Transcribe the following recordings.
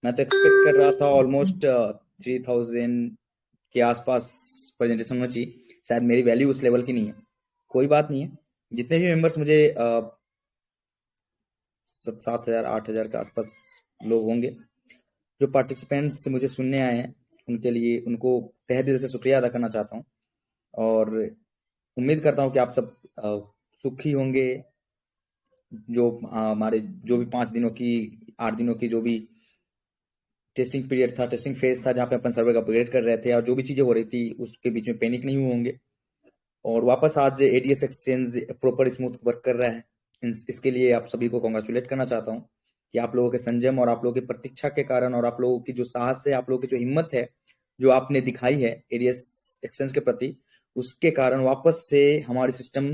मैं तो एक्सपेक्ट कर रहा था ऑलमोस्ट 3000 के आसपास प्रेजेंटेशन होना चाहिए। शायद मेरी वैल्यू उस लेवल की नहीं है। कोई बात नहीं है। जितने भी मेंबर्स मुझे 7,000 8,000 के आसपास लोग होंगे जो पार्टिसिपेंट्स मुझे सुनने आए हैं, उनके लिए उनको तहे दिल से शुक्रिया अदा करना चाहता हूँ। और उम्मीद करता हूँ कि आप सब सुखी होंगे। जो हमारे जो भी 5 दिनों की 8 दिनों की जो भी टेस्टिंग पीरियड था, टेस्टिंग फेज था, जहाँ पे अपन सर्वर का अपग्रेड कर रहे थे और जो भी चीजें हो रही थी उसके बीच में पैनिक नहीं हुए होंगे। और वापस आज ADS exchange proper smooth work कर रहा है। इसके लिए आप सभी को कॉन्ग्रेचुलेट करना चाहता हूँ कि आप लोगों के संयम और आप लोगों की प्रतीक्षा के कारण और आप लोगों की जो साहस है, आप लोगों की जो हिम्मत है जो आपने दिखाई है एडीएस एक्सचेंज के प्रति, उसके कारण वापस से हमारी सिस्टम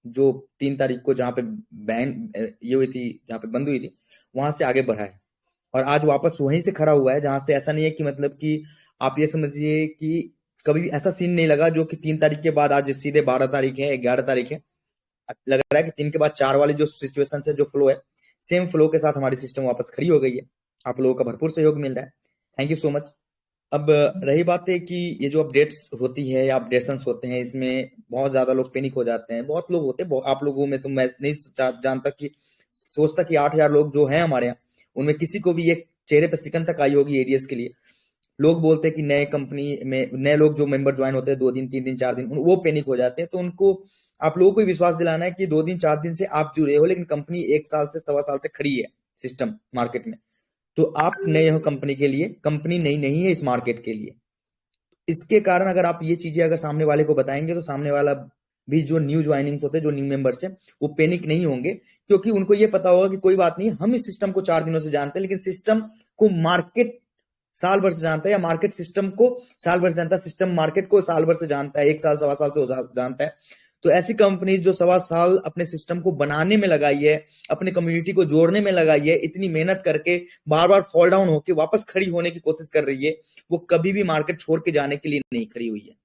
जो 3 तारीख को जहाँ पे बैन ये हुई थी, जहाँ पे बंद हुई थी, वहां से आगे बढ़ा है और आज वापस वहीं से खड़ा हुआ है जहां से ऐसा नहीं है कि मतलब कि आप ये समझिए कि कभी भी ऐसा सीन नहीं लगा जो कि 3 तारीख के बाद आज सीधे 12 तारीख है, 11 तारीख है। लग रहा है कि 3 के बाद 4 वाली जो सिचुएशन है, जो फ्लो है, सेम फ्लो के साथ हमारी सिस्टम वापस खड़ी हो गई है। आप लोगों का भरपूर सहयोग मिल रहा है। Thank you so much. अब रही बात है कि ये जो अपडेट्स होती है या अपडेशंस होते हैं, इसमें बहुत ज्यादा लोग पैनिक हो जाते हैं। बहुत लोग होते हैं, आप लोगों में तो मैं नहीं जानता कि सोचता कि 8,000 लोग जो हैं हमारे यहाँ, उनमें किसी को भी एक चेहरे पर सिकन तक आई होगी एडीएस के लिए। लोग बोलते हैं कि नए कंपनी में नए लोग जो मेंबर ज्वाइन होते हैं 2 दिन 3 दिन 4 दिन, वो पैनिक हो जाते हैं। तो उनको आप लोगों को विश्वास दिलाना है कि 2 दिन 4 दिन से आप जुड़े हो, लेकिन कंपनी 1 साल से 1.25 साल से खड़ी है सिस्टम मार्केट में। तो आप नए हो कंपनी के लिए, कंपनी नई नहीं है इस मार्केट के लिए। इसके कारण अगर आप ये चीजें अगर सामने वाले को बताएंगे तो सामने वाला भी, जो न्यू ज्वाइनिंग्स होते हैं, जो न्यू मेंबर्स हैं, वो पैनिक नहीं होंगे, क्योंकि उनको ये पता होगा कि कोई बात नहीं, हम इस सिस्टम को 4 दिनों से जानते हैं, लेकिन सिस्टम को मार्केट साल भर से जानता है, या मार्केट सिस्टम को साल भर से जानता है, सिस्टम मार्केट को साल भर से जानता है, 1 साल 1.25 साल से जानता है। तो ऐसी कंपनी जो 1.25 साल अपने सिस्टम को बनाने में लगाई है, अपने कम्युनिटी को जोड़ने में लगाई है, इतनी मेहनत करके बार बार फॉल डाउन होकर वापस खड़ी होने की कोशिश कर रही है, वो कभी भी मार्केट छोड़ के जाने के लिए नहीं खड़ी हुई है।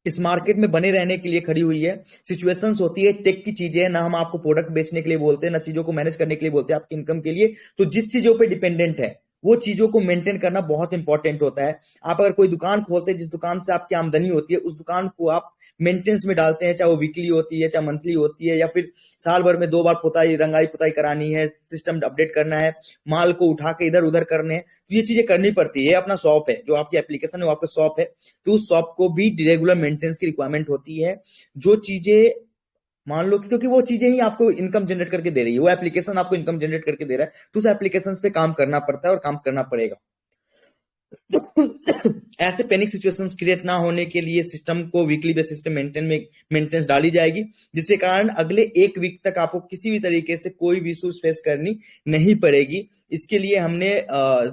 इस मार्केट में बने रहने के लिए खड़ी हुई है। सिचुएशंस होती है, टेक की चीजें हैं ना, हम आपको प्रोडक्ट बेचने के लिए बोलते हैं ना, चीजों को मैनेज करने के लिए बोलते हैं आपकी इनकम के लिए। तो जिस चीजों पे डिपेंडेंट है वो चीजों को मेंटेन करना बहुत इंपॉर्टेंट होता है। आप अगर कोई दुकान खोलते हैं, जिस दुकान से आपकी आमदनी होती है, उस दुकान को आप मेंटेनेंस में डालते हैं, चाहे वो वीकली होती है, चाहे मंथली होती है, या फिर साल भर में 2 बार पुताई रंगाई पुताई करानी है, सिस्टम अपडेट करना है, माल को उठा के इधर उधर करने हैं, तो ये चीजें करनी पड़ती है। अपना शॉप है, जो आपकी एप्लीकेशन है वो आपका शॉप है, तो उस शॉप को भी रेगुलर मेंटेनेंस की रिक्वायरमेंट होती है। जो चीजें मान लो, क्योंकि वो चीजें ही आपको इनकम जनरेट करके दे रही है, वो एप्लीकेशन आपको इनकम जनरेट करके दे रहा है, तो उस एप्लीकेशन पे काम करना पड़ता है और काम करना पड़ेगा। ऐसे पैनिक सिचुएशंस क्रिएट ना होने के लिए सिस्टम को वीकली बेसिस पे मेंटेनेंस डाली जाएगी, जिसके कारण अगले 1 वीक तक आपको किसी भी तरीके से कोई भी इश्यूज फेस करनी नहीं पड़ेगी। इसके लिए हमने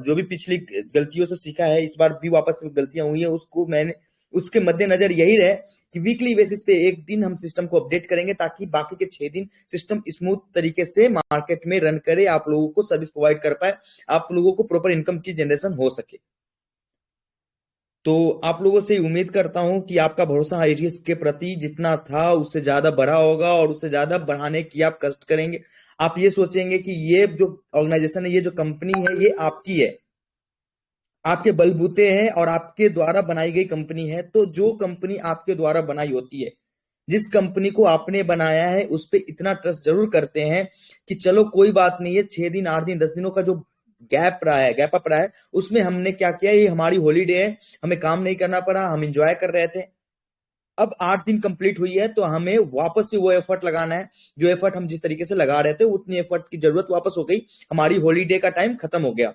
जो भी पिछली गलतियों से सीखा है, इस बार भी वापस गलतियां हुई है, उसको मैंने उसके मद्देनजर यही रहे कि वीकली बेसिस पे 1 दिन हम सिस्टम को अपडेट करेंगे, ताकि बाकी के 6 दिन सिस्टम स्मूथ तरीके से मार्केट में रन करे, आप लोगों को सर्विस प्रोवाइड कर पाए, आप लोगों को प्रॉपर इनकम की जनरेशन हो सके। तो आप लोगों से उम्मीद करता हूं कि आपका भरोसा आईटीएस के प्रति जितना था उससे ज्यादा बढ़ा होगा, और उससे ज्यादा बढ़ाने की आप कष्ट करेंगे। आप ये सोचेंगे कि ये जो ऑर्गेनाइजेशन है, ये जो कंपनी है, ये आपकी है, आपके बलबूते हैं और आपके द्वारा बनाई गई कंपनी है। तो जो कंपनी आपके द्वारा बनाई होती है, जिस कंपनी को आपने बनाया है, उस पर इतना ट्रस्ट जरूर करते हैं कि चलो कोई बात नहीं है, 6 दिन 8 दिन 10 दिनों का जो गैप अप रहा है, उसमें हमने क्या किया, ये हमारी हॉलीडे है, हमें काम नहीं करना पड़ा, हम इंजॉय कर रहे थे। अब 8 दिन कंप्लीट हुई है, तो हमें वापस से वो एफर्ट लगाना है, जो एफर्ट हम जिस तरीके से लगा रहे थे, उतनी एफर्ट की जरूरत वापस हो गई। हमारी हॉलीडे का टाइम खत्म हो गया।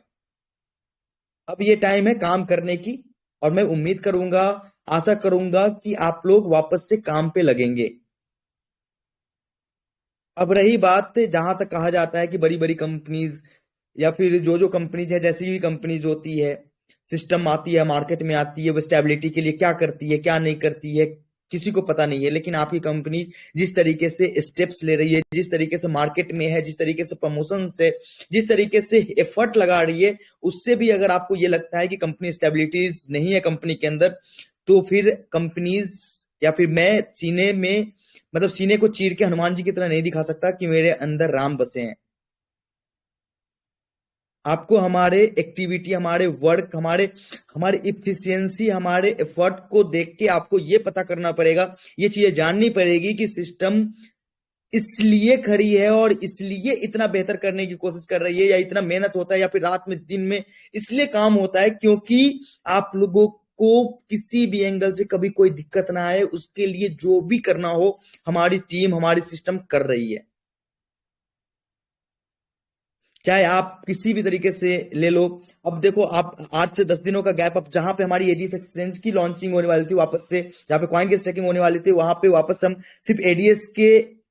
अब ये टाइम है काम करने की, और मैं उम्मीद करूंगा, आशा करूंगा कि आप लोग वापस से काम पे लगेंगे। अब रही बात, जहां तक कहा जाता है कि बड़ी बड़ी कंपनीज या फिर जो जो कंपनीज है, जैसी भी कंपनीज होती है, सिस्टम आती है मार्केट में, आती है वो स्टेबिलिटी के लिए क्या करती है क्या नहीं करती है, किसी को पता नहीं है। लेकिन आपकी कंपनी जिस तरीके से स्टेप्स ले रही है, जिस तरीके से मार्केट में है, जिस तरीके से प्रमोशन से, जिस तरीके से एफर्ट लगा रही है, उससे भी अगर आपको ये लगता है कि कंपनी स्टेबिलिटीज नहीं है कंपनी के अंदर, तो फिर कंपनीज, या फिर मैं सीने में, मतलब सीने को चीर के हनुमान जी की तरह नहीं दिखा सकता कि मेरे अंदर राम बसे हैं। आपको हमारे एक्टिविटी, हमारे वर्क, हमारे हमारे इफिशियंसी, हमारे एफर्ट को देख के आपको ये पता करना पड़ेगा, ये चीजें जाननी पड़ेगी कि सिस्टम इसलिए खड़ी है और इसलिए इतना बेहतर करने की कोशिश कर रही है, या इतना मेहनत होता है, या फिर रात में दिन में इसलिए काम होता है क्योंकि आप लोगों को किसी भी एंगल से कभी कोई दिक्कत ना आए, उसके लिए जो भी करना हो हमारी टीम, हमारी सिस्टम कर रही है। चाहे आप किसी भी तरीके से ले लो। अब देखो, आप 8 से 10 दिनों का गैप, अब जहां पे हमारी एडीएस एक्सचेंज की लॉन्चिंग होने वाली थी वापस से, जहां पे कॉइन की स्टेकिंग होने वाली थी, वहां पे वापस हम सिर्फ एडीएस के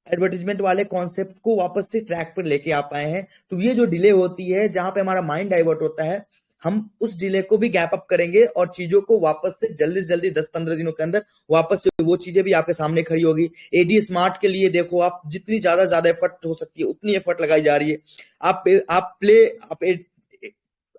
एडवर्टीजमेंट वाले कॉन्सेप्ट को वापस से ट्रैक पर लेके आ पाए हैं। तो ये जो डिले होती है, जहां पे हमारा माइंड डाइवर्ट होता है, हम उस डिले को भी गैप अप करेंगे और चीजों को वापस से जल्दी से जल्दी 10-15 दिनों के अंदर वापस से वो चीजें भी आपके सामने खड़ी होगी। एडी स्मार्ट के लिए देखो, आप जितनी ज्यादा एफर्ट हो सकती है उतनी एफर्ट लगाई जा रही है। आप प्ले आप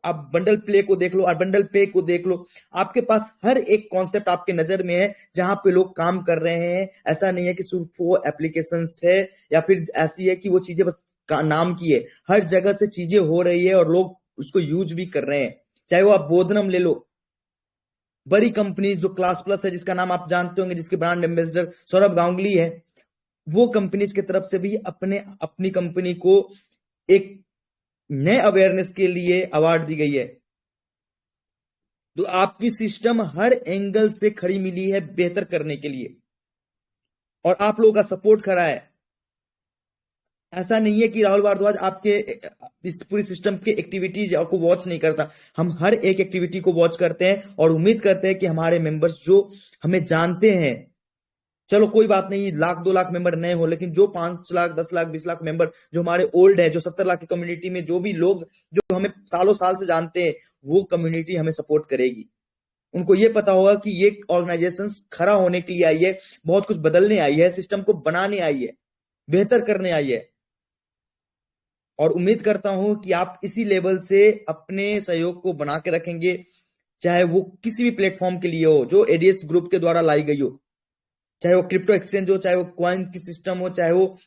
आप बंडल प्ले को देख लो और बंडल पे को देख लो, आपके पास हर एक कॉन्सेप्ट आपके नजर में है जहां पे लोग काम कर रहे हैं। ऐसा नहीं है कि सिर्फ वो एप्लीकेशंस है या फिर ऐसी है कि वो चीजें बस का नाम की है। हर जगह से चीजें हो रही है और लोग उसको यूज भी कर रहे हैं। चाहे वो आप बोधनम ले लो, बड़ी कंपनी जो क्लास प्लस है, जिसका नाम आप जानते होंगे, जिसके ब्रांड एम्बेसडर सौरभ गांगुली है, वो कंपनीज की तरफ से भी अपनी कंपनी को एक नए अवेयरनेस के लिए अवार्ड दी गई है। तो आपकी सिस्टम हर एंगल से खड़ी मिली है बेहतर करने के लिए, और आप लोगों का सपोर्ट खड़ा है। ऐसा नहीं है कि राहुल भारद्वाज आपके इस पूरी सिस्टम के एक्टिविटीज को वॉच नहीं करता। हम हर एक एक्टिविटी को वॉच करते हैं और उम्मीद करते हैं कि हमारे मेंबर्स जो हमें जानते हैं, चलो कोई बात नहीं 1 लाख 2 लाख मेंबर नए हो, लेकिन जो 5 लाख 10 लाख 20 लाख मेंबर जो हमारे ओल्ड है, जो 70 लाख की कम्युनिटी में जो भी लोग जो हमें सालों साल से जानते हैं, वो कम्युनिटी हमें सपोर्ट करेगी। उनको ये पता होगा कि ये ऑर्गेनाइजेशन खड़ा होने के लिए आई है, बहुत कुछ बदलने आई है, सिस्टम को बनाने आई है, बेहतर करने आई है। और उम्मीद करता हूं कि आप इसी लेवल से अपने सहयोग को बना के रखेंगे, चाहे वो किसी भी प्लेटफॉर्म के लिए हो जो एडीएस ग्रुप के द्वारा लाई गई हो, चाहे वो क्रिप्टो एक्सचेंज हो, चाहे वो कॉइन की सिस्टम हो, चाहे वो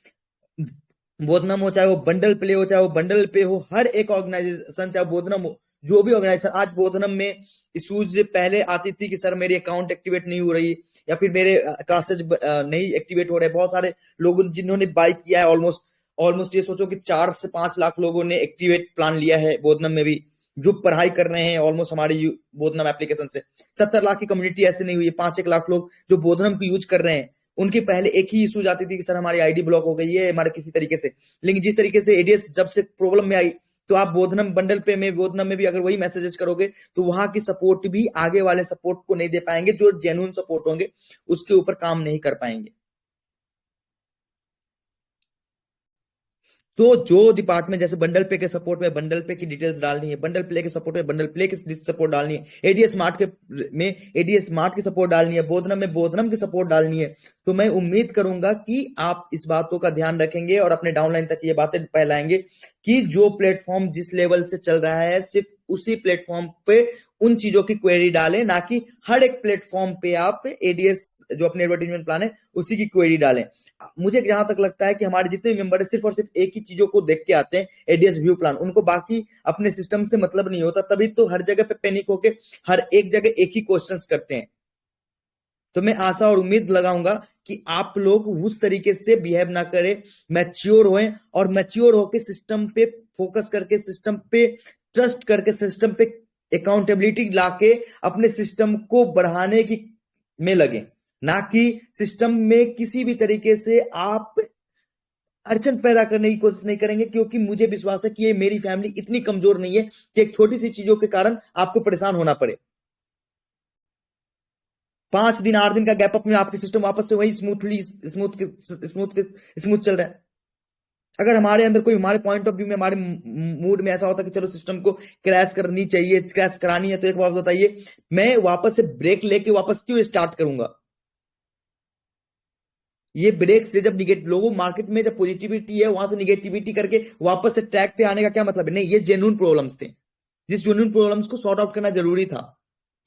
बोधनम हो, चाहे वो बंडल प्ले हो, चाहे वो बंडल पे हो, हर एक ऑर्गेनाइजेशन, चाहे बोधनम हो, जो भी ऑर्गेनाइजेशन। आज बोधनम में इशूज पहले आती थी कि सर मेरी अकाउंट एक्टिवेट नहीं हो रही, या फिर मेरे क्लासेज नहीं एक्टिवेट हो रहे। बहुत सारे लोगों जिन्होंने बाय किया है, ऑलमोस्ट ऑलमोस्ट ये सोचो कि 4 से 5 लाख लोगों ने एक्टिवेट प्लान लिया है बोधनम में भी, जो पढ़ाई कर रहे हैं ऑलमोस्ट हमारी बोधनम एप्लीकेशन से। 70 लाख की कम्युनिटी ऐसे नहीं हुई है, 5-1 लाख लोग जो बोधनम को यूज कर रहे हैं। उनकी पहले एक ही इशू जाती थी कि सर हमारी आईडी ब्लॉक हो गई है हमारे किसी तरीके से, लेकिन जिस तरीके से एडीएस जब से प्रॉब्लम में आई, तो आप बोधनम बंडल पे में बोधनम में भी अगर वही मैसेजेस करोगे तो वहां की सपोर्ट भी आगे वाले सपोर्ट को नहीं दे पाएंगे, जो जेन्युइन सपोर्ट होंगे उसके ऊपर काम नहीं कर पाएंगे। तो जो डिपार्टमेंट, जैसे बंडल पे के सपोर्ट में बंडल पे की डिटेल्स डालनी है, बंडल प्ले के सपोर्ट में बंडल प्ले की सपोर्ट डालनी है, एडीएस स्मार्ट के में एडीएस स्मार्ट की सपोर्ट डालनी है, बोधनम में बोधनम की सपोर्ट डालनी है, तो मैं उम्मीद करूंगा कि आप इस बातों का ध्यान रखेंगे और अपने डाउनलाइन तक ये बातें फैलाएंगे कि जो प्लेटफॉर्म जिस लेवल से चल रहा है, सिर्फ उसी प्लेटफॉर्म पे उन चीजों की क्वेरी डालें, ना कि हर एक प्लेटफॉर्म पे आप एडीएस जो अपने एडवर्टीजमेंट प्लान है उसी की क्वेरी डालें। मुझे जहां तक लगता है कि हमारे जितने भी मेंबर है सिर्फ और सिर्फ एक ही चीजों को देख के आते हैं, एडीएस व्यू प्लान, उनको बाकी अपने सिस्टम से मतलब नहीं होता, तभी तो हर जगह पे पैनिक होके हर एक जगह एक ही क्वेश्चंस करते हैं। तो मैं आशा और उम्मीद लगाऊंगा कि आप लोग उस तरीके से बिहेव ना करें, मैच्योर होएं और मैच्योर होके सिस्टम पे फोकस करके, सिस्टम पे ट्रस्ट करके, सिस्टम पे अकाउंटेबिलिटी लाके अपने सिस्टम को बढ़ाने की में लगे, ना कि सिस्टम में किसी भी तरीके से आप अड़चन पैदा करने की कोशिश नहीं करेंगे। क्योंकि मुझे विश्वास है कि ये मेरी फैमिली इतनी कमजोर नहीं है कि एक छोटी सी चीजों के कारण आपको परेशान होना पड़े। 5 दिन 8 दिन का गैप अप में आपके सिस्टम वापस से वही स्मूथ चल रहा है। अगर हमारे अंदर कोई, हमारे पॉइंट ऑफ व्यू में, हमारे मूड में ऐसा होता है कि चलो सिस्टम को क्रैश करनी चाहिए, क्रैश करानी है, तो एक बात बताइए, मैं वापस से ब्रेक लेके वापस क्यों स्टार्ट करूंगा? ये ब्रेक से जब निगेटिव लोगों मार्केट में जब पॉजिटिविटी है, वहां से निगेटिविटी करके वापस से ट्रैक पे आने का क्या मतलब है? नहीं, ये जेन्युइन प्रॉब्लम्स थे, जिस जेन्युइन प्रॉब्लम्स को सॉर्ट आउट करना जरूरी था।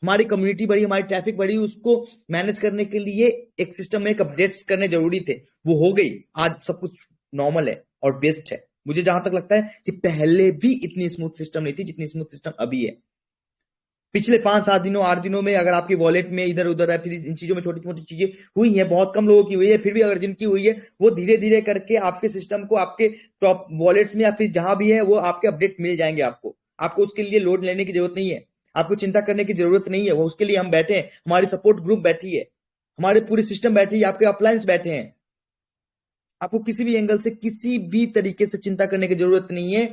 हमारी कम्युनिटी बढ़ी, हमारी ट्रैफिक बढ़ी, उसको मैनेज करने के लिए एक सिस्टम में एक अपडेट्स करने जरूरी थे, वो हो गई। आज सब कुछ नॉर्मल है और बेस्ट है। मुझे जहां तक लगता है कि पहले भी इतनी स्मूथ सिस्टम नहीं थी जितनी स्मूथ सिस्टम अभी है। पिछले 5-7 दिनों 8 दिनों में अगर आपकी वॉलेट में इधर उधर है, फिर इन चीजों में छोटी मोटी चीजें हुई हैं, बहुत कम लोगों की हुई है, फिर भी अगर जिनकी हुई है वो धीरे धीरे करके आपके सिस्टम को आपके टॉप वॉलेट्स में या फिर जहां भी है वो आपके अपडेट मिल जाएंगे। आपको आपको उसके लिए लोड लेने की जरूरत नहीं है, आपको चिंता करने की जरूरत नहीं है। वो उसके लिए हम बैठे हैं, हमारी सपोर्ट ग्रुप बैठी है, हमारे पूरी सिस्टम बैठी है, आपके अपलायंस बैठे हैं। आपको किसी भी एंगल से किसी भी तरीके से चिंता करने की जरूरत नहीं है,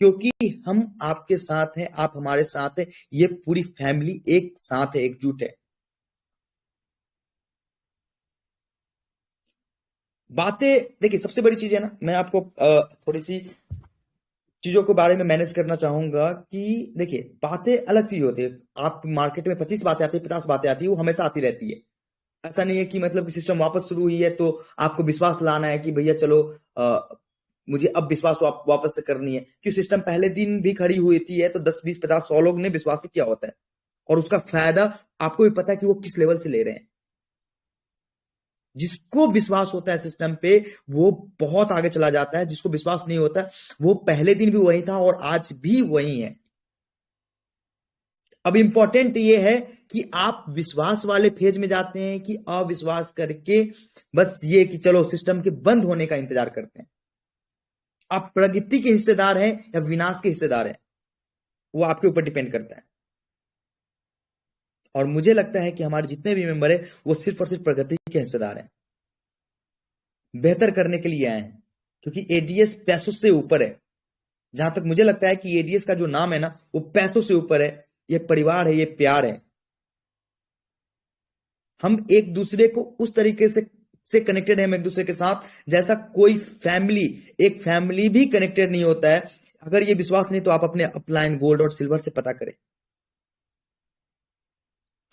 क्योंकि हम आपके साथ हैं, आप हमारे साथ हैं। ये पूरी फैमिली एक साथ है, एकजुट है। बातें देखिए, सबसे बड़ी चीज है ना, मैं आपको थोड़ी सी चीजों के बारे में मैनेज करना चाहूंगा कि देखिए, बातें अलग चीज होती है। आप मार्केट में 25 बातें आती है, 50 बातें आती है, वो हमेशा आती रहती है। ऐसा नहीं है कि मतलब कि सिस्टम वापस शुरू हुई है तो आपको विश्वास लाना है कि भैया चलो मुझे अब विश्वास वापस से करनी है। क्यों, सिस्टम पहले दिन भी खड़ी हुई थी है तो 10, 20, 50, 100 लोग ने विश्वास ही किया होता है, और उसका फायदा आपको भी पता है कि वो किस लेवल से ले रहे हैं। जिसको विश्वास होता है सिस्टम पे वो बहुत आगे चला जाता है, जिसको विश्वास नहीं होता वो पहले दिन भी वही था और आज भी वही है। अब इंपॉर्टेंट ये है कि आप विश्वास वाले फेज में जाते हैं कि अविश्वास करके बस ये कि चलो सिस्टम के बंद होने का इंतजार करते हैं। आप प्रगति के हिस्सेदार हैं या विनाश के हिस्सेदार हैं, वो आपके ऊपर डिपेंड करता है। और मुझे लगता है कि हमारे जितने भी मेंबर हैं वो सिर्फ और सिर्फ प्रगति के हिस्सेदार हैं, बेहतर करने के लिए आए हैं। क्योंकि एडीएस पैसों से ऊपर है। जहां तक मुझे लगता है कि एडीएस का जो नाम है ना वो पैसों से ऊपर है। ये परिवार है, ये प्यार है। हम एक दूसरे को उस तरीके से कनेक्टेड है हम एक दूसरे के साथ, जैसा कोई फैमिली, एक फैमिली भी कनेक्टेड नहीं होता है। अगर ये विश्वास नहीं तो आप अपने अपलाइन गोल्ड और सिल्वर से पता करें।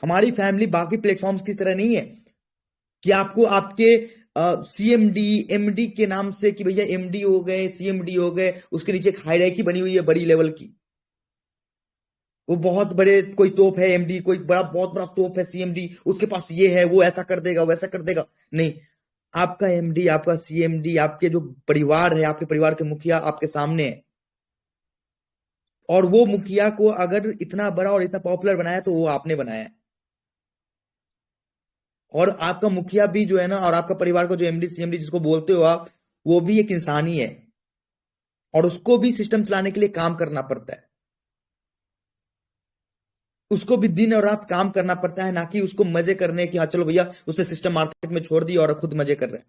हमारी फैमिली बाकी प्लेटफॉर्म्स की तरह नहीं है कि आपको आपके सीएमडी एमडी के नाम से कि भैया एमडी हो गए, सीएमडी हो गए, उसके नीचे एक हायरार्की बनी हुई है बड़ी लेवल की। वो बहुत बड़े कोई तोप है एमडी, कोई बड़ा बहुत बड़ा तोप है सीएमडी, उसके पास ये है, वो ऐसा कर देगा वैसा कर देगा। नहीं, आपका एमडी, आपका सीएमडी, आपके जो परिवार है, आपके परिवार के मुखिया आपके सामने है। और वो मुखिया को अगर इतना बड़ा और इतना पॉपुलर बनाया तो वो आपने बनाया है। और आपका मुखिया भी जो है ना, और आपका परिवार का जो एमडी सीएमडी जिसको बोलते हो आप, वो भी एक इंसान ही है, और उसको भी सिस्टम चलाने के लिए काम करना पड़ता है। उसको भी दिन और रात काम करना पड़ता है, ना कि उसको मजे करने की हाँ चलो भैया उसने सिस्टम मार्केट में छोड़ दी और खुद मजे कर रहे हैं।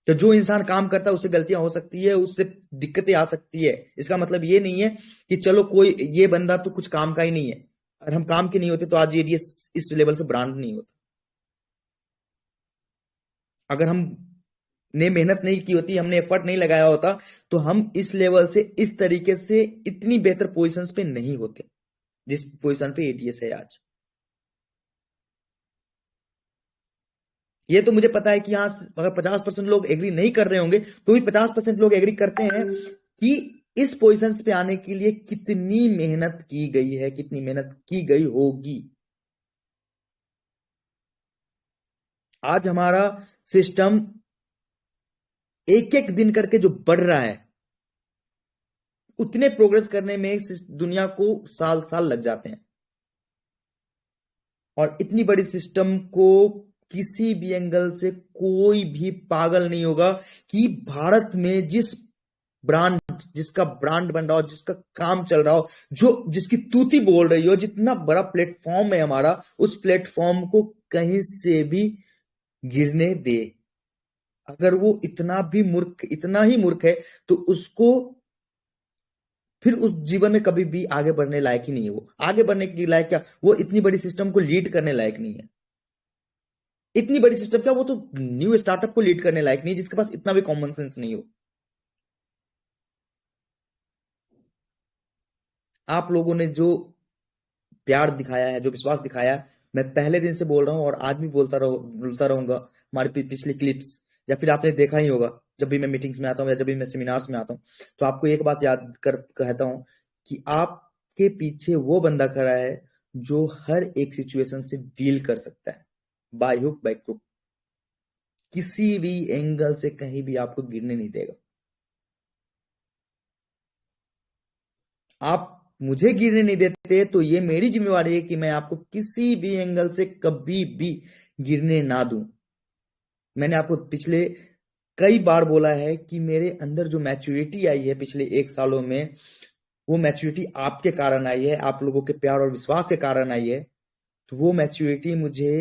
तो जो इंसान काम करता है उससे गलतियां हो सकती है, उससे दिक्कतें आ सकती है। इसका मतलब ये नहीं है कि चलो कोई ये बंदा तो कुछ काम का ही नहीं है। अगर हम काम के नहीं होते तो आज ये इस लेवल से ब्रांड नहीं होता। अगर हम ने मेहनत नहीं की होती, हमने एफर्ट नहीं लगाया होता, तो हम इस लेवल से इस तरीके से इतनी बेहतर पोजीशंस पे नहीं होते जिस पोजीशन पे एटीएस है आज। ये तो मुझे पता है कि यहाँ अगर 50% लोग एग्री नहीं कर रहे होंगे तो भी 50% लोग एग्री करते हैं कि इस पोजीशन पे आने के लिए कितनी मेहनत की गई है, कितनी मेहनत की गई होगी। आज हमारा सिस्टम एक एक दिन करके जो बढ़ रहा है, उतने प्रोग्रेस करने में इस दुनिया को साल साल लग जाते हैं। और इतनी बड़ी सिस्टम को किसी भी एंगल से कोई भी पागल नहीं होगा कि भारत में ब्रांड जिसका ब्रांड बन रहा हो, जिसका काम चल रहा हो, जो जिसकी तूती बोल रही हो, जितना बड़ा प्लेटफॉर्म है हमारा, उस प्लेटफॉर्म को कहीं से भी गिरने दे। अगर वो इतना ही मूर्ख है तो उसको फिर उस जीवन में कभी भी आगे बढ़ने लायक ही नहीं है। वो आगे बढ़ने के लायक क्या, वो इतनी बड़ी सिस्टम को लीड करने लायक नहीं है। इतनी बड़ी सिस्टम क्या, वो तो न्यू स्टार्टअप को लीड करने लायक नहीं है जिसके पास इतना भी कॉमन सेंस नहीं हो। आप लोगों ने जो प्यार दिखाया है, जो विश्वास दिखाया है, मैं पहले दिन से बोल रहा हूं और आज भी बोलता रहूंगा। हमारी पिछली क्लिप्स या फिर आपने देखा ही होगा, जब भी मैं मीटिंग्स में आता हूं या जब भी मैं सेमिनार्स में आता हूं, तो आपको एक बात याद कर कहता हूं कि आपके पीछे वो बंदा खड़ा है जो हर एक सिचुएशन से डील कर सकता है, बाय हुक बाय क्रुक, किसी भी एंगल से कहीं भी आपको गिरने नहीं देगा। आप मुझे गिरने नहीं देते तो ये मेरी जिम्मेवारी है कि मैं आपको किसी भी एंगल से कभी भी गिरने ना दूं। मैंने आपको पिछले कई बार बोला है कि मेरे अंदर जो मैच्योरिटी आई है पिछले 1 सालों में, वो मैच्योरिटी आपके कारण आई है, आप लोगों के प्यार और विश्वास के कारण आई है। तो वो मैच्योरिटी मुझे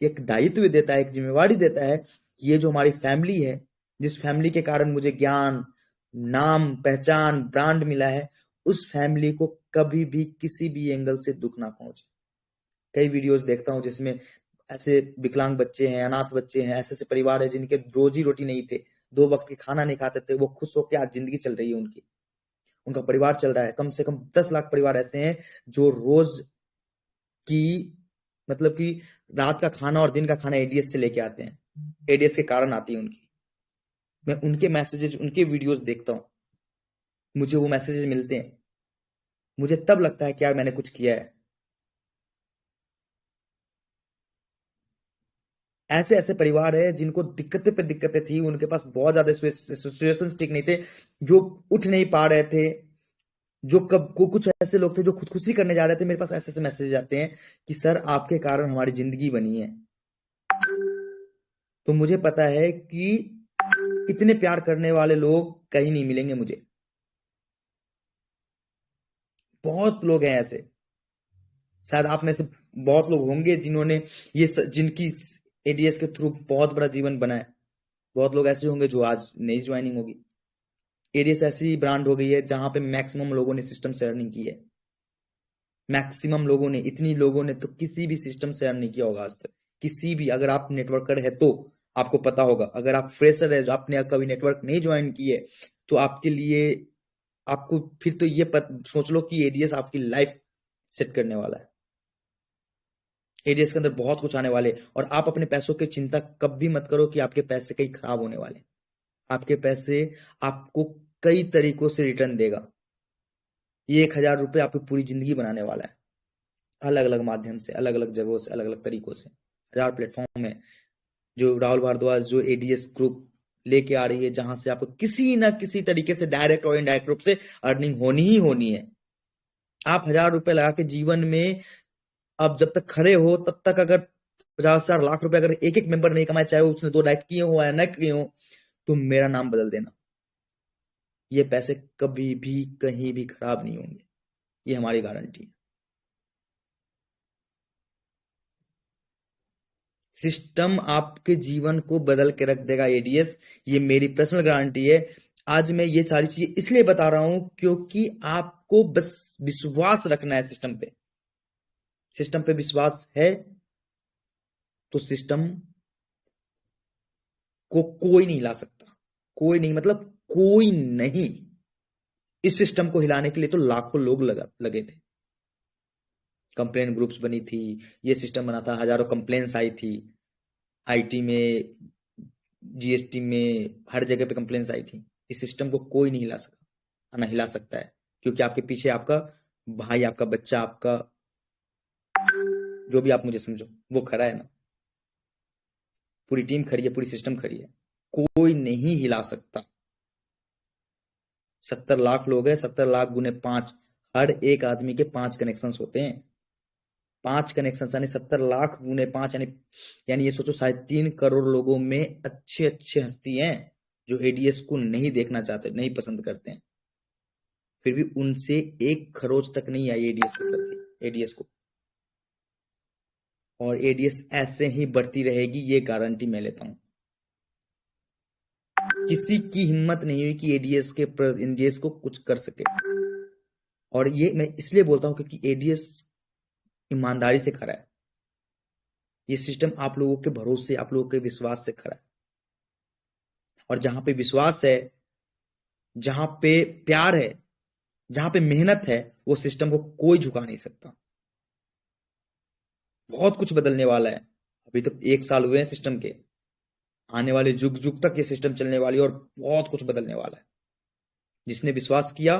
एक दायित्व देता है, एक जिम्मेवारी देता है कि ये जो हमारी फैमिली है, जिस फैमिली के कारण मुझे ज्ञान, नाम, पहचान, ब्रांड मिला है, उस फैमिली को कभी भी किसी भी एंगल से दुख ना पहुंचे। कई वीडियोस देखता हूं जिसमें ऐसे विकलांग बच्चे हैं, अनाथ बच्चे हैं, ऐसे ऐसे परिवार है जिनके रोजी रोटी नहीं थे, 2 वक्त के खाना नहीं खाते थे, वो खुश होकर आज जिंदगी चल रही है उनकी, उनका परिवार चल रहा है। कम से कम 10 लाख परिवार ऐसे हैं जो रोज की मतलब कि रात का खाना और दिन का खाना एडीएस से लेके आते हैं, एडीएस के कारण आती है उनकी। मैं उनके मैसेजेस, उनके वीडियोस देखता हूँ, मुझे वो मैसेजेस मिलते हैं, मुझे तब लगता है कि यार मैंने कुछ किया है। ऐसे ऐसे परिवार है जिनको दिक्कतें पे दिक्कतें थी, उनके पास बहुत ज्यादा सिचुएशंस ठीक नहीं थे, जो उठ नहीं पा रहे थे, जो कब को कुछ ऐसे लोग थे जो खुदकुशी करने जा रहे थे। मेरे पास ऐसे ऐसे मैसेज आते हैं कि सर आपके कारण हमारी जिंदगी बनी है। तो मुझे पता है कि इतने प्यार करने वाले लोग कहीं नहीं मिलेंगे मुझे। बहुत लोग हैं ऐसे, शायद आप में से बहुत लोग होंगे जिन्होंने जिनकी एडीएस के थ्रू बहुत बड़ा जीवन बना है। बहुत लोग ऐसे होंगे जो आज नई ज्वाइनिंग होगी। एडीएस ऐसी ब्रांड हो गई है जहां पे मैक्सिमम लोगों ने सिस्टम से अर्निंग की है। मैक्सिमम लोगों ने, इतनी लोगों ने तो किसी भी सिस्टम से अर्न नहीं किया होगा आज तक। किसी भी, अगर आप नेटवर्कर है तो आपको पता होगा, अगर आप फ्रेशर है जो आपने कभी नेटवर्क नहीं ज्वाइन किए, तो आपके लिए, आपको फिर तो ये सोच लो कि एडीएस आपकी लाइफ सेट करने वाला है। एडीएस के अंदर बहुत कुछ आने वाले, और आप अपने पैसों की चिंता कभी मत करो कि आपके पैसे कहीं खराब होने वाले। आपके पैसे आपको कई तरीकों से रिटर्न देगा। ये 1,000 रुपये आपकी पूरी जिंदगी बनाने वाला है, अलग अलग माध्यम से, अलग अलग जगहों से, अलग अलग तरीकों से। 1,000 प्लेटफॉर्म है जो राहुल भारद्वाज, जो एडीएस ग्रुप लेके आ रही है, जहां से आपको किसी ना किसी तरीके से डायरेक्ट और इनडायरेक्ट रूप से अर्निंग होनी ही होनी है। आप 1,000 रुपए लगा के जीवन में, अब जब तक खड़े हो तब तक, अगर 50,000 लाख रुपए अगर एक एक मेंबर नहीं कमाए, चाहे उसने 2 डाइट किए हो या न किए हो, तो मेरा नाम बदल देना। ये पैसे कभी भी कहीं भी खराब नहीं होंगे, ये हमारी गारंटी है। सिस्टम आपके जीवन को बदल के रख देगा एडीएस, ये मेरी पर्सनल गारंटी है। आज मैं ये सारी चीजें इसलिए बता रहा हूं क्योंकि आपको बस विश्वास रखना है सिस्टम पे। सिस्टम पे विश्वास है तो सिस्टम को कोई नहीं हिला सकता। कोई नहीं, मतलब कोई नहीं। इस सिस्टम को हिलाने के लिए तो लाखों लोग लगे थे। कंप्लेन ग्रुप्स बनी थी, ये सिस्टम बना था, हजारों कंप्लेन्स आई थी, आईटी में, जीएसटी में, हर जगह पे कंप्लेन्स आई थी। इस सिस्टम को कोई नहीं हिला सका, ना हिला सकता है, क्योंकि आपके पीछे आपका भाई, आपका बच्चा, आपका जो भी आप मुझे समझो, वो खड़ा है ना। पूरी टीम खड़ी है, पूरी सिस्टम खड़ी है, कोई नहीं हिला सकता। 70 लाख लोग हैं, 70 लाख गुने 5, हर एक आदमी के 5 कनेक्शन होते हैं। 5 कनेक्शन यानी 70 लाख गुने 5, यानी ये सोचो 3.5 करोड़ लोगों में अच्छे अच्छे हस्ती हैं जो एडीएस को नहीं देखना चाहते, नहीं पसंद करते हैं। फिर भी उनसे एक खरोच तक नहीं आई एडीएस के प्रति, एडीएस को। और एडीएस ऐसे ही बढ़ती रहेगी, ये गारंटी मैं लेता हूं। किसी की हिम्मत नहीं हुई कि एडीएस को कुछ कर सके। और ये मैं इसलिए बोलता हूं क्योंकि एडीएस ईमानदारी से खड़ा है। ये सिस्टम आप लोगों के भरोसे, आप लोगों के विश्वास से खड़ा है। और जहां पे विश्वास है, जहां पे प्यार है, जहां पे मेहनत है, वो सिस्टम को कोई झुका नहीं सकता। बहुत कुछ बदलने वाला है। अभी तो 1 साल हुए हैं सिस्टम के, आने वाले जुग जुग तक ये सिस्टम चलने वाली है और बहुत कुछ बदलने वाला है। जिसने विश्वास किया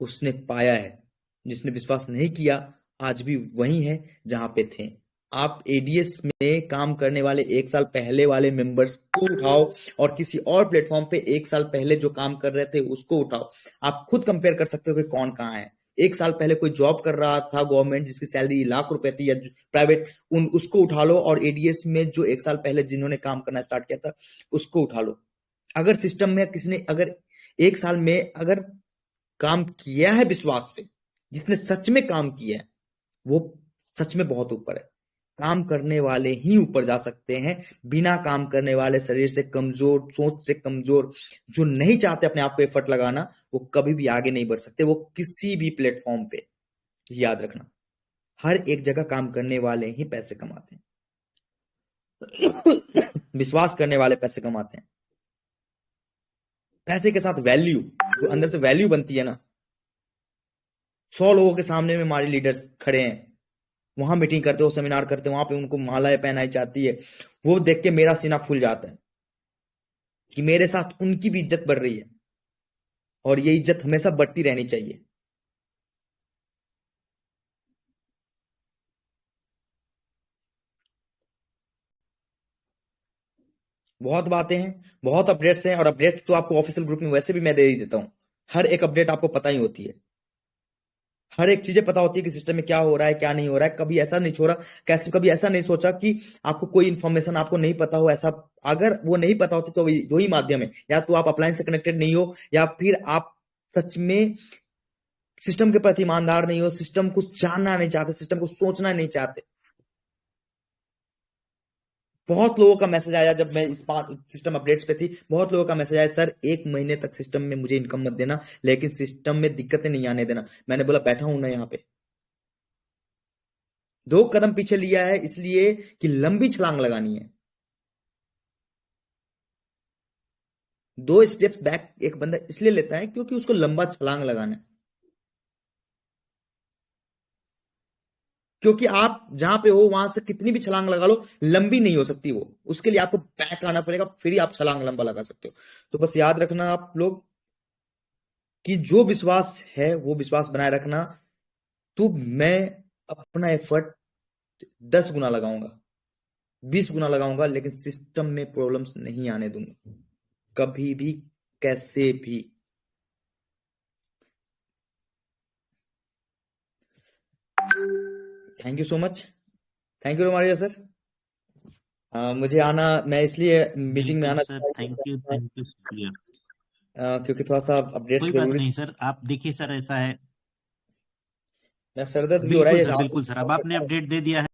उसने पाया है, जिसने विश्वास नहीं किया आज भी वही है जहां पे थे। आप एडीएस में काम करने वाले 1 साल पहले वाले मेंबर्स को उठाओ और किसी और प्लेटफॉर्म पे 1 साल पहले जो काम कर रहे थे उसको उठाओ। आप खुद कंपेयर कर सकते हो कि कौन कहाँ है। 1 साल पहले कोई जॉब कर रहा था गवर्नमेंट जिसकी सैलरी लाख रुपए थी या प्राइवेट, उसको उठा लो, और एडीएस में जो 1 साल पहले जिन्होंने काम करना स्टार्ट किया था उसको उठा लो। अगर सिस्टम में किसी ने अगर 1 साल में अगर काम किया है विश्वास से, जिसने सच में काम किया है, वो सच में बहुत ऊपर है। काम करने वाले ही ऊपर जा सकते हैं। बिना काम करने वाले, शरीर से कमजोर, सोच से कमजोर, जो नहीं चाहते अपने आप को एफर्ट लगाना, वो कभी भी आगे नहीं बढ़ सकते। वो किसी भी प्लेटफॉर्म पे, याद रखना, हर एक जगह काम करने वाले ही पैसे कमाते हैं। विश्वास करने वाले पैसे कमाते हैं। पैसे के साथ वैल्यू, जो अंदर से वैल्यू बनती है ना। 100 लोगों के सामने में हमारे लीडर्स खड़े हैं, वहां मीटिंग करते हो, सेमिनार करते हो, वहां पे उनको मालाएं पहनाई जाती है, वो देख के मेरा सीना फूल जाता है कि मेरे साथ उनकी भी इज्जत बढ़ रही है, और ये इज्जत हमेशा बढ़ती रहनी चाहिए। बहुत बातें हैं, बहुत अपडेट्स हैं, और अपडेट्स तो आपको ऑफिशियल ग्रुप में वैसे भी मैं दे ही देता हूँ। हर एक अपडेट आपको पता ही होती है, हर एक चीजें पता होती है कि सिस्टम में क्या हो रहा है क्या नहीं हो रहा है। कभी ऐसा नहीं छोड़ा, कैसे कभी ऐसा नहीं सोचा कि आपको कोई इन्फॉर्मेशन आपको नहीं पता हो। ऐसा अगर वो नहीं पता होती तो दो ही माध्यम है, या तो आप अपलाइन से कनेक्टेड नहीं हो, या फिर आप सच में सिस्टम के प्रति ईमानदार नहीं हो, सिस्टम को जानना नहीं चाहते, सिस्टम को सोचना नहीं चाहते। बहुत लोगों का मैसेज आया जब मैं इस बार सिस्टम अपडेट्स पे थी, बहुत लोगों का मैसेज आया, सर 1 महीने तक सिस्टम में मुझे इनकम मत देना, लेकिन सिस्टम में दिक्कतें नहीं आने देना। मैंने बोला बैठा हूं ना यहाँ पे, 2 कदम पीछे लिया है इसलिए कि लंबी छलांग लगानी है। 2 स्टेप्स बैक एक बंदा इसलिए लेता है क्योंकि उसको लंबा छलांग लगाना है। क्योंकि आप जहां पे हो वहां से कितनी भी छलांग लगा लो, लंबी नहीं हो सकती वो, उसके लिए आपको बैक आना पड़ेगा, फिर ही आप छलांग लंबा लगा सकते हो। तो बस याद रखना आप लोग कि जो विश्वास है वो विश्वास बनाए रखना। तो मैं अपना एफर्ट 10 गुना लगाऊंगा, 20 गुना लगाऊंगा, लेकिन सिस्टम में प्रॉब्लम्स नहीं आने दूंगा कभी भी, कैसे भी। Thank you so much, thank you रोमारिया सर। मुझे आना, मैं इसलिए मीटिंग में बिल्कुल आना सर, चाहता थैंक यू शुक्रिया। क्योंकि थोड़ा सा अपडेट्स कोई बात जरूरी। नहीं सर, आप देखिए सर, ऐसा है। मैं, सर दर्द भी हो रहा है ये बिल्कुल सर, अब आपने अपडेट दे दिया है।